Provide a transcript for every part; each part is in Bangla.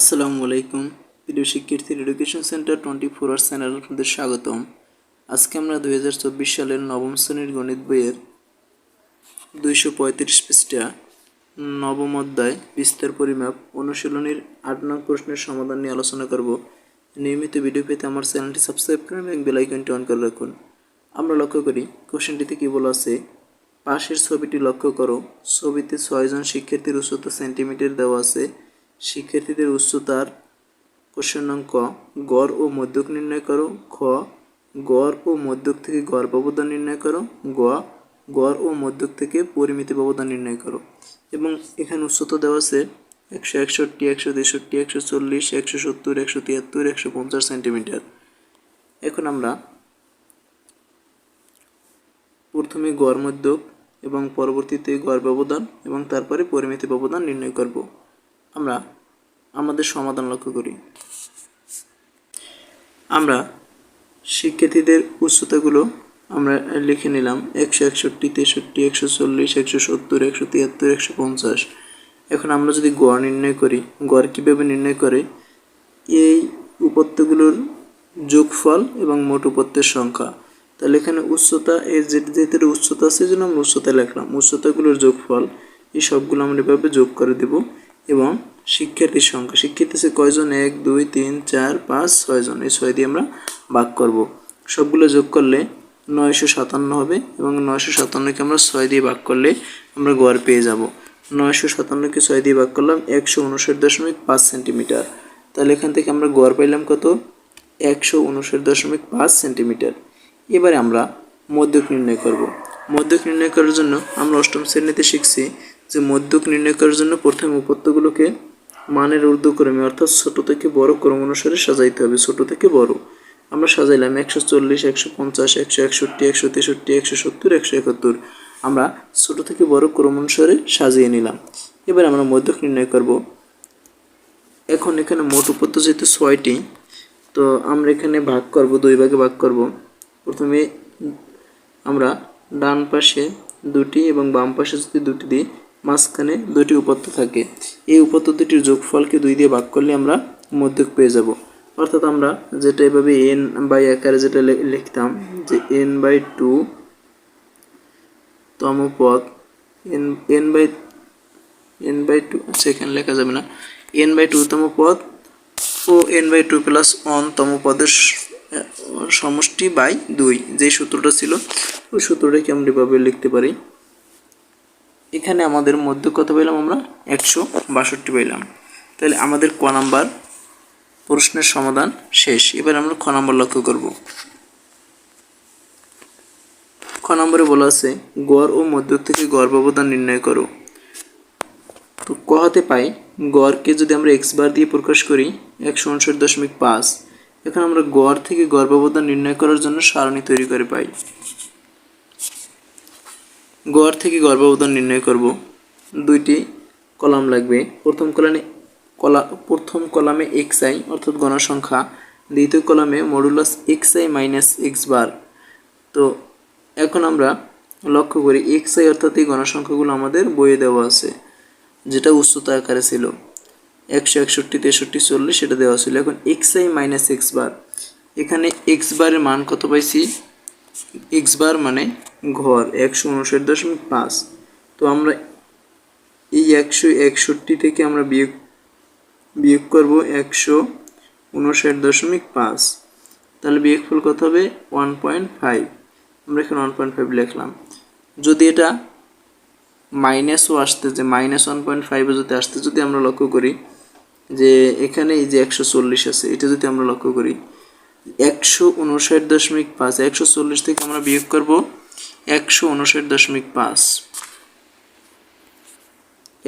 আসসালামু আলাইকুম প্রিয় শিক্ষার্থী এডুকেশন সেন্টার 24 আওয়ার্স চ্যানেলে আপনাদের স্বাগতম। আজকে আমরা 2024 সালের নবম শ্রেণীর গণিত বইয়ের 235 পৃষ্ঠা নবম অধ্যায় বিস্তার পরিমাপ অনুশীলনীর 8 নং প্রশ্নের সমাধান নিয়ে আলোচনা করব। নিয়মিত ভিডিও পেতে আমার চ্যানেলটি সাবস্ক্রাইব করুন এবং বেল আইকনটি অন করে রাখুন। আমরা লক্ষ্য করি কোশ্চেনটিতে কি বলা আছে, পাশের ছবিটি লক্ষ্য করো। ছবিতে 6 জন শিক্ষার্থীর উচ্চতা সেন্টিমিটার দেওয়া আছে। শিক্ষার্থীদের উচ্চতার কোশ্চেন নং ক, গড় ও মধ্যক নির্ণয় করো। খ, গড় ও মধ্যক থেকে গড় ব্যবধান নির্ণয় করো। গ, গড় ও মধ্যক থেকে পরিমিত ব্যবধান নির্ণয় করো। এবং এখানে উচ্চতা দেওয়া আছে 161, 163, 140, 170, 173, 150 সেন্টিমিটার। এখন আমরা প্রথমে গড় মধ্যক এবং পরবর্তীতে গড় ব্যবধান এবং তারপরে পরিমিত ব্যবধান নির্ণয় করব। আমরা আমাদের সমাধান লক্ষ্য করি। আমরা শিক্ষার্থীদের উচ্চতাগুলো আমরা লিখে নিলাম 161, 63, 140, 170, 173, 150। এখন আমরা যদি গড় নির্ণয় করি, গড় কীভাবে নির্ণয় করে, এই উপত্যগুলোর যোগফল এবং মোট উপত্যের সংখ্যা। তাহলে এখানে উচ্চতা এর যেটা উচ্চতা আছে যেন আমরা উচ্চতা লিখলাম, উচ্চতাগুলোর যোগফল এই সবগুলো আমরা এভাবে যোগ করে দেব। এবং শিক্ষার্থীর সংখ্যা, শিক্ষার্থী আছে কয়জন, 1, 2, 3, 4, 5, 6 জন, এই 6 দিয়ে আমরা ভাগ করব। সবগুলো যোগ করলে 957 হবে এবং 957কে আমরা 6 দিয়ে ভাগ করলে আমরা গড় পেয়ে যাব। 957কে 6 দিয়ে ভাগ করলাম 159.5 সেন্টিমিটার। তাহলে এখান থেকে আমরা গড় পাইলাম কত, 159.5 সেন্টিমিটার। এবারে আমরা মধ্যক নির্ণয় করব। মধ্যক নির্ণয় করার জন্য আমরা অষ্টম শ্রেণীতে শিখছি যে মধ্যক নির্ণয় করার জন্য প্রথমে উপত্যগুলোকে মানের ঊর্ধ্বক্রমে অর্থাৎ ছোট থেকে বড় ক্রম অনুসারে সাজাইতে হবে। ছোট থেকে বড় আমরা সাজাইলাম 140, 150, 161, 163, 170, 171। আমরা ছোট থেকে বড় ক্রম অনুসারে সাজিয়ে নিলাম। এবার আমরা মধ্যক নির্ণয় করব। এখন এখানে মোট উপত্য যেহেতু 6টি, তো আমরা এখানে ভাগ করব, 2 ভাগে ভাগ করব। প্রথমে আমরা ডান পাশে 2টি এবং বাম পাশে যদি 2টি দিই, মাঝখানে 2টি উপত্য থাকে। এই উপত্য দুটির যোগফলকে 2 দিয়ে ভাগ করলে আমরা মধ্যক পেয়ে যাব। অর্থাৎ আমরা যেটা এভাবে n/, আকারে যেটা লিখতাম যে n/2 তম পদ, n/2 আচ্ছা এখানে লেখা যাবে না, n/2 তম পদ ও n/2 + 1 তম পদের সমষ্টি বাই 2, যে সূত্রটা ছিল ওই সূত্রটাকে আমরা এভাবে লিখতে পারি। এখানে আমাদের মধ্যে কত পেলাম, আমরা 162 পেলাম। তাহলে আমাদের ক নাম্বার প্রশ্নের সমাধান শেষ। এবার আমরা খ নাম্বার লক্ষ্য করব। খ নম্বরে বলা আছে গড় ও মধ্যক থেকে গড় ব্যবধান নির্ণয় করো। তো ক হতে পাই গড়কে যদি আমরা x বার দিয়ে প্রকাশ করি 159.5। এখন আমরা গড় থেকে গড় ব্যবধান নির্ণয় করার জন্য সারণী তৈরি করে পাই। গড় থেকে গড় ব্যবধান নির্ণয় করব, 2টি কলাম লাগবে। প্রথম কলামে xi অর্থাৎ গণসংখ্যা, দ্বিতীয় কলামে মডুলাস xi মাইনাস x বার। তো এখন আমরা লক্ষ্য করি xi অর্থাৎ এই গণসংখ্যাগুলো আমাদের বইয়ে দেওয়া আছে, যেটা উচ্চতা আকারে ছিল 161, 63, 40 সেটা দেওয়া ছিল। এখন xi মাইনাস x বার, এখানে x বারের মান কত পাইছি, x বার মানে ঘর 159.5। তো আমরা এই 161 থেকে আমরা বিয়োগ করব 159.5। তাহলে বিয়োগফল কত হবে 1.5। আমরা এখানে 1.5 লিখলাম। যদি এটা মাইনাসও আসতে, যে -1.5 যদি আসতে, যদি আমরা লক্ষ্য করি যে এখানে এই যে 140 আছে, এটা যদি আমরা লক্ষ্য করি 159.5, 140 থেকে আমরা বিয়োগ করব 159.5।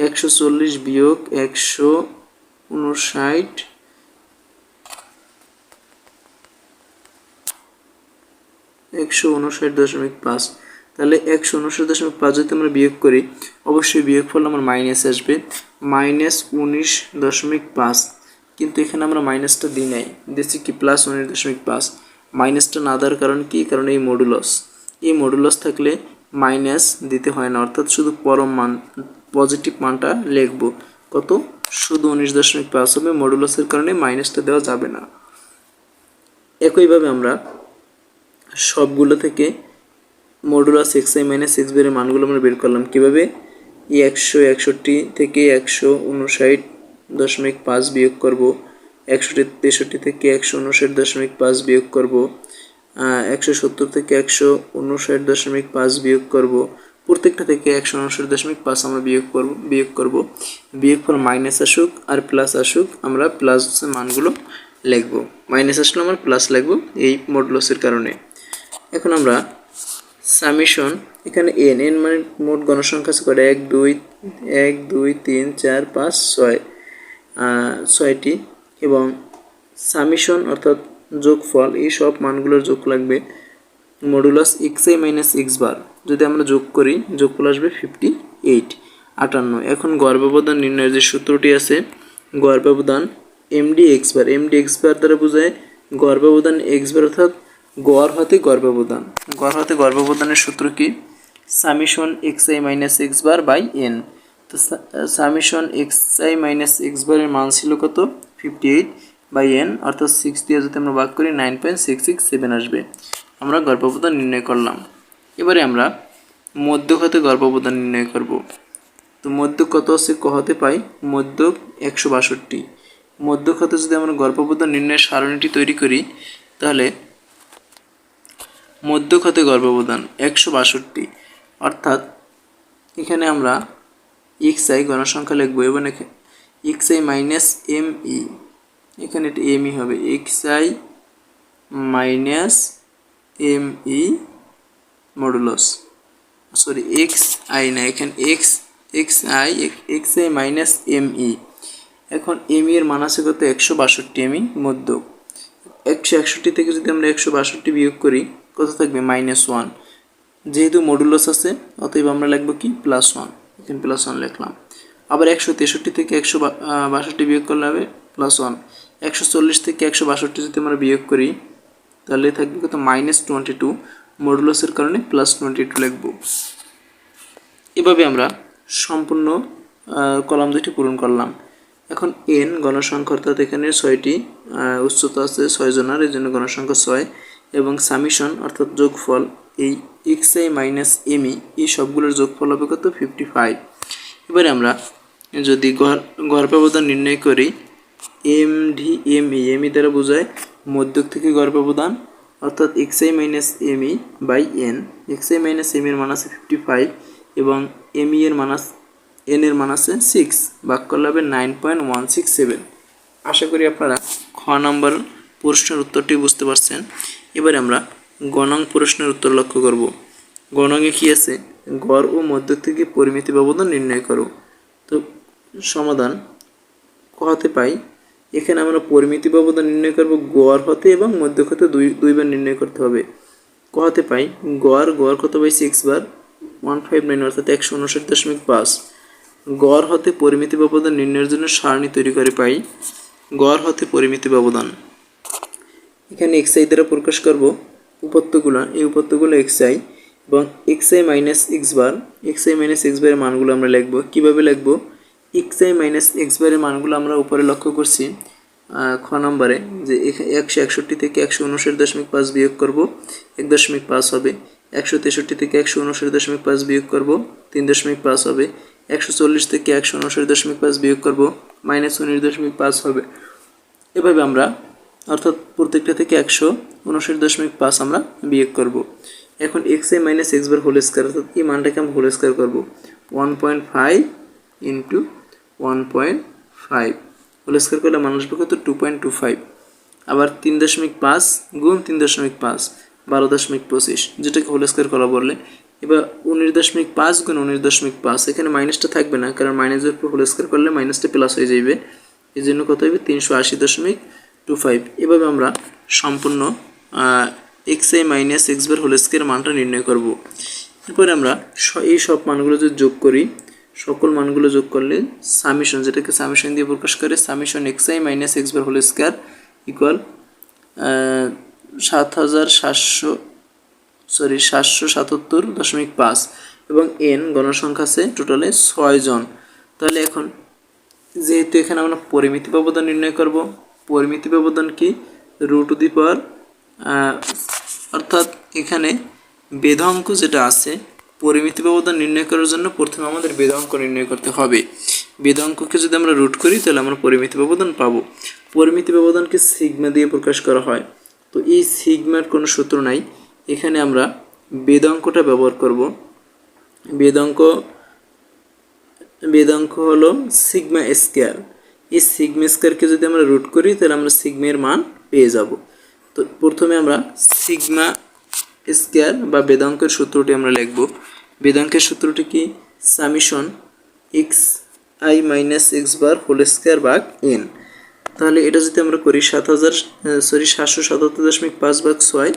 140 বিয়োগ 159.5, তাহলে 159.5 যদি আমরা বিয়োগ করি অবশ্যই বিয়োগফল আমার মাইনাস আসবে, -19.5। কিন্তু এখানে আমরা মাইনাসটা দিই নাই, দিচ্ছি কি +19.5। মাইনাসটা না দেওয়ার কারণ কি, কারণ এই মডুলাস থাকলে মাইনাস দিতে হয় না, অর্থাৎ শুধু পরম মান পজিটিভ মানটা লিখব। কত, শুধু 19.5 হবে, মডুলাসের কারণে মাইনাসটা দেওয়া যাবে না। একইভাবে আমরা সবগুলো থেকে মডুলাস xi মাইনাস x বার এর মানগুলো আমরা বের করলাম কিভাবে, এই 161 থেকে 159.5 বিয়োগ করব, 163 থেকে 159.5 বিয়োগ করব, 170 থেকে 159.5 বিয়োগ করব, প্রত্যেকটা থেকে 159.5 আমরা বিয়োগ করব। বিয়োগফল মাইনাস আসুক আর প্লাস আসুক, আমরা প্লাস মানগুলো লিখব, মাইনাস আসলে আমরা প্লাস লিখব এই মডুলাসের কারণে। এখন আমরা সামেশন, এখানে এন এন মানে মোট গণসংখ্যা আছে কয়টা, 1 2 3 4 5 6 6টি, এবং সামেশন অর্থাৎ যোগফল, এই সব মানগুলোর যোগ লাগবে মডুলাস xi মাইনাস x বার। যদি আমরা যোগ করি যোগফল আসবে 58। এখন গড় ব্যবধান নির্ণয়ের যে সূত্রটি আছে, গড় ব্যবধান md x বার, md x বার দ্বারা বোঝায় গড় ব্যবধান x বার অর্থাৎ গড় হতে গড় ব্যবধান। গড় হতে গড় ব্যবধানের সূত্র কি, summation xi minus x bar by n। তো সামেশন xi মাইনাস x বারের মান ছিল কত, 58 বাই n, অর্থাৎ 6 দিয়ে যদি আমরা ভাগ করি 9.667 আসবে। আমরা গড় ব্যবধান নির্ণয় করলাম। এবারে আমরা মধ্যক হতে গড় ব্যবধান নির্ণয় করব। তো মধ্যক কত আছে, ক হতে পাই মধ্যক 162। মধ্যক হতে যদি আমরা গড় ব্যবধান নির্ণয়ের সারণীটি তৈরি করি, তাহলে মধ্যক হতে গড় ব্যবধান 162, অর্থাৎ এখানে আমরা xi গণসংখ্যা লিখব এবং xi মাইনাস mi, এখানে এটা mi হবে, xi minus mi modulus, sorry xi না, এখানে xi মাইনাস mi। এখন mi এর মান আছে কত, 162 mi মধ্যক। 161 থেকে যদি আমরা 162 বিয়োগ করি কত থাকবে, -1। যেহেতু মডুলাস আছে অতএব আমরা লিখব কি, +1, এখানে +1 লিখলাম। আবার 163 থেকে 162 বিয়োগ করলে হবে +1। 140 থেকে 162 যদি আমরা বিয়োগ করি তাহলে থাকবে কত, -22, মডুলাসের কারণে +22 লিখব। এভাবে আমরা সম্পূর্ণ কলাম দুটি পূরণ করলাম। এখন n গণসংখ্যা, অর্থাৎ এখানে 6টি উচ্চতা আছে 6 জনের, এই জন্য গণসংখ্যা 6, এবং সামেশন অর্থাৎ যোগফল এই xi মাইনাস mi, এই সবগুলোর যোগফল হবে কত, 55। এবারে আমরা যদি গড় ব্যবধান নির্ণয় করি, mi দ্বারা বোঝায় মধ্যক থেকে গড় ব্যবধান, অর্থাৎ xi minus mi by n। xi minus mi এর মান আছে 55 এবং mi এর মান আছে, n এর মান আছে 6, ভাগ করলে হবে 9.167। আশা করি আপনারা খ নম্বর প্রশ্নের উত্তরটি বুঝতে পারছেন। এবারে আমরা গ নং প্রশ্নের উত্তর লক্ষ্য করব। গ নংয়ে কি আছে, গড় ও মধ্যক থেকে পরিমিতি ব্যবধান নির্ণয় করো। তো সমাধান ক হতে পাই, এখানে আমরা পরিমিতি ব্যবধান নির্ণয় করব গড় হতে এবং মধ্যক হতে দুইবার নির্ণয় করতে হবে। ক হতে পাই গড় কত পাই, 6 বার 159, অর্থাৎ 159.5। গড় হতে পরিমিতি ব্যবধান নির্ণয়ের জন্য সারণী তৈরি করে পাই, গড় হতে পরিমিতি ব্যবধান। এখানে xi দ্বারা প্রকাশ করব উপাত্তগুলো, এই উপাত্তগুলো xi এবং xi মাইনাস x বার, xi মাইনাস x বারের মানগুলো আমরা লিখব। কিভাবে লিখব, xi মাইনাস x বারের মানগুলো আমরা উপরে লক্ষ্য করছি খ নম্বরে, যে 161 থেকে 159.5 বিয়োগ করব, 1.5 হবে। 163 থেকে 159.5 বিয়োগ করব, 3.5 হবে। 140 থেকে 159.5 বিয়োগ করব, -19.5 হবে। এভাবে আমরা, অর্থাৎ প্রত্যেকটা থেকে 159.5 আমরা বিয়োগ করব। এখন xi minus x bar whole square, অর্থাৎ এই মানটাকে আমরা হোল স্কয়ার করব, 1.5 ইন্টু 1.5 হোল স্কয়ার করলে মান আসবে কত, 2.25। আবার 3.5 গুণ 3.5 12.25, যেটাকে হোল স্কয়ার করা বললে। এবার 19.5 গুণ 19.5, এখানে মাইনাসটা থাকবে না, কারণ মাইনাসের উপর হোল স্কয়ার করলে মাইনাসটা প্লাস হয়ে যাবে, এই জন্য কত হবে, 380.25। এভাবে আমরা সম্পূর্ণ xi minus x bar whole square মানটা নির্ণয় করব। এরপরে আমরা এই সব মানগুলো যদি যোগ করি, সকল মানগুলো যোগ করলে সামেশন, যেটাকে সামেশন দিয়ে প্রকাশ করে, summation xi minus x bar whole square equal 777.5 এবং n গণসংখ্যা আছে টোটালে 6 জন। তাহলে এখন যেহেতু এখানে আমরা পরিমিতি ব্যবধান নির্ণয় করব, পরিমিতি ব্যবধান কি রুট টু দি পাওয়ার, অর্থাৎ এখানে বেধাঙ্ক যেটা আছে পরিমিতি ব্যবধান নির্ণয় করার জন্য প্রথমে আমাদের বেধাঙ্ক নির্ণয় করতে হবে। বেধাঙ্ককে যদি আমরা রুট করি তাহলে আমরা পরিমিতি ব্যবধান পাবো। পরিমিতি ব্যবধানকে সিগমা দিয়ে প্রকাশ করা হয়। তো এই সিগমার কোনো সূত্র নাই, এখানে আমরা বেধাঙ্কটা ব্যবহার করব। বেধাঙ্ক হলো সিগমা স্কয়ার। এই সিগমা স্কয়ারকে যদি আমরা রুট করি তাহলে আমরা সিগমের মান পেয়ে যাব। তো প্রথমে আমরা সিগমা স্কয়ার বা বেধাঙ্কের সূত্রটি আমরা লিখব। বেধাঙ্কের সূত্রটি কি summation X I minus X bar whole square ভাগ এন। তাহলে এটা যদি আমরা করি 777.5 ভাগ 6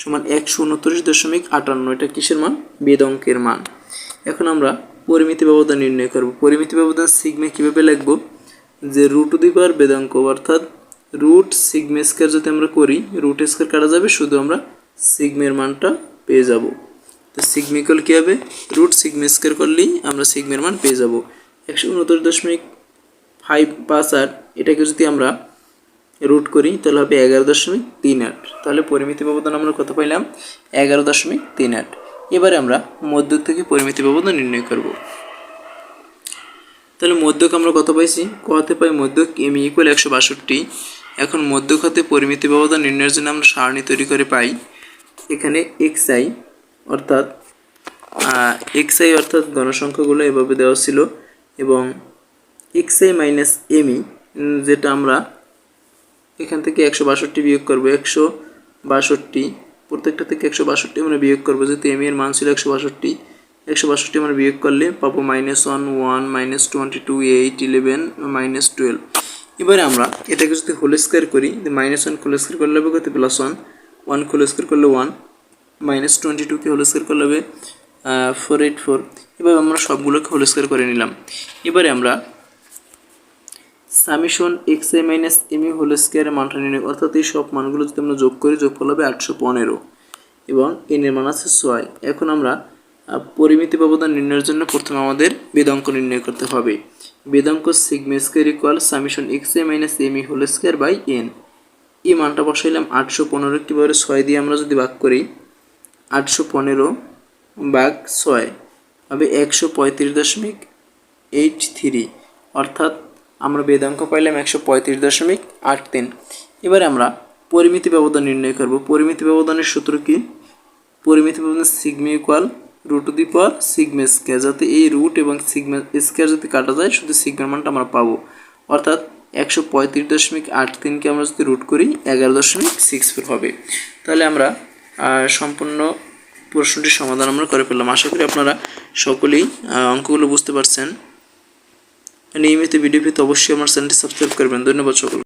সমান 129.58, এটা কিসের মান? বেধাঙ্কের মান। এখন আমরা পরিমিতি ব্যবধান নির্ণয় করব। পরিমিতি ব্যবধান সিগমা কীভাবে লিখব? যে রুট টু দি পাওয়ার বেধাঙ্ক অর্থাৎ রুট সিগমা স্কয়ার যদি আমরা করি রুট স্কয়ার কাটা যাবে, শুধু আমরা সিগমের মানটা পেয়ে যাব। তো সিগমা ইকুয়াল কী হবে? রুট সিগমা স্কয়ার করলেই আমরা সিগমের মান পেয়ে যাব 129.58। এটাকে যদি আমরা রুট করি তাহলে হবে 11.38। তাহলে পরিমিতি ব্যবধান আমরা কত পাইলাম? 11.38। এবারে আমরা মধ্যক থেকে পরিমিতি ব্যবধান নির্ণয় করব। তাহলে মধ্যক আমরা কত পাইছি? কতে পাই মধ্যক এম ইকুয়াল 162। এখন মধ্যক হতে পরিমিতি ব্যবধান নির্ণয়ের জন্য আমরা সারণী তৈরি করে পাই এখানে এক্সআই অর্থাৎ গণসংখ্যাগুলো এভাবে দেওয়া ছিল, এবং এক্সআই মাইনাস এমই যেটা আমরা এখান থেকে 162 বিয়োগ করবো। 162 প্রত্যেকটা থেকে 162 আমরা বিয়োগ করবো, যেহেতু এম এর মান ছিল 162 আমরা বিয়োগ করলে পাবো -1 1 -22 8 11 -12। এবারে আমরা এটাকে যদি হোল স্কয়ার করি, -1 হোল স্কয়ার করলে হবে কত? +1 1 হোল স্কয়ার করলে 1 -22 কে হোল স্কয়ার করলে হবে 484। এবার আমরা সবগুলোকে হোল স্কয়ার করে নিলাম। এবারে আমরা summation X I minus M whole স্কয়ারের মানটা নির্ণয়, অর্থাৎ এই সব মানগুলো যদি আমরা যোগ করি যোগফল হবে 815 এবং এন এর মান আছে 6। এখন আমরা পরিমিতি ব্যবধান নির্ণয়ের জন্য প্রথমে আমাদের বেধাঙ্ক নির্ণয় করতে হবে। বেধাঙ্ক sigma square equal summation X I minus M whole square by N. এই মানটা বসাইলাম 815 কিভাবে 6 দিয়ে আমরা যদি ভাগ করি 815 ভাগ 6 হবে 135.83, অর্থাৎ আমরা বেধাঙ্ক পাইলাম 135.83। এবারে আমরা পরিমিতি ব্যবধান নির্ণয় করব। পরিমিতি ব্যবধানের সূত্র কি? পরিমিতি ব্যবধান sigma equal root to the power sigma square, যাতে এই রুট এবং সিগমা স্কয়ার যদি কাটা যায় শুধু সিগমার মানটা আমরা পাবো, অর্থাৎ 135.83কে আমরা যদি রুট করি 11.64 হবে। তাহলে আমরা সম্পূর্ণ প্রশ্নটির সমাধান আমরা করে ফেললাম। আশা করি আপনারা সকলেই অঙ্কগুলো বুঝতে পারছেন। নিয়মিত ভিডিও পেতে অবশ্যই আমার চ্যানেলটি সাবস্ক্রাইব করবেন। ধন্যবাদ সকল।